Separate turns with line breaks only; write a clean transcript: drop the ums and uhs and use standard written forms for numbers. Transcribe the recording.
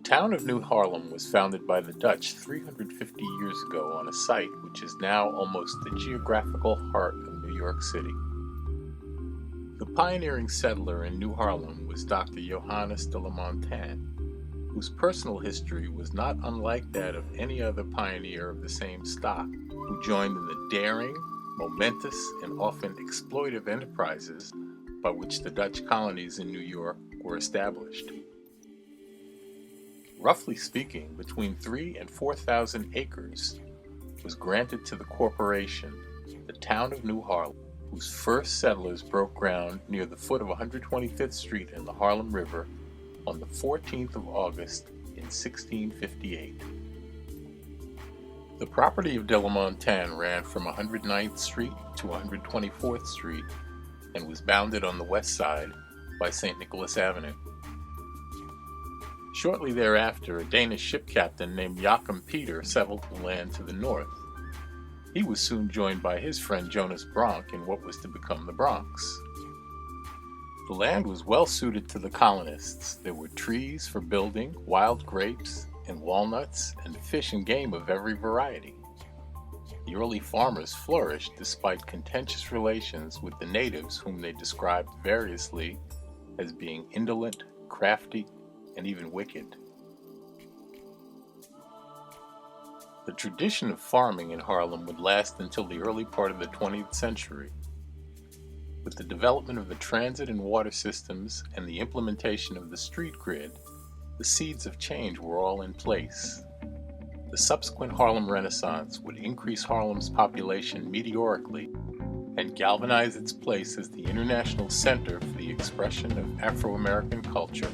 The town of New Harlem was founded by the Dutch 350 years ago on a site which is now almost the geographical heart of New York City. The pioneering settler in New Harlem was Dr. Johannes de la Montagne, whose personal history was not unlike that of any other pioneer of the same stock, who joined in the daring, momentous, and often exploitive enterprises by which the Dutch colonies in New York were established. Roughly speaking, between 3,000 and 4,000 acres was granted to the corporation, the town of New Harlem, whose first settlers broke ground near the foot of 125th Street in the Harlem River on the 14th of August in 1658. The property of de la Montagne ran from 109th Street to 124th Street and was bounded on the west side by St. Nicholas Avenue. Shortly thereafter, a Danish ship captain named Joachim Peter settled the land to the north. He was soon joined by his friend Jonas Bronk in what was to become the Bronx. The land was well suited to the colonists. There were trees for building, wild grapes, and walnuts, and fish and game of every variety. The early farmers flourished despite contentious relations with the natives, whom they described variously as being indolent, crafty, and even wicked. The tradition of farming in Harlem would last until the early part of the 20th century. With the development of the transit and water systems and the implementation of the street grid, the seeds of change were all in place. The subsequent Harlem Renaissance would increase Harlem's population meteorically and galvanize its place as the international center for the expression of Afro-American culture.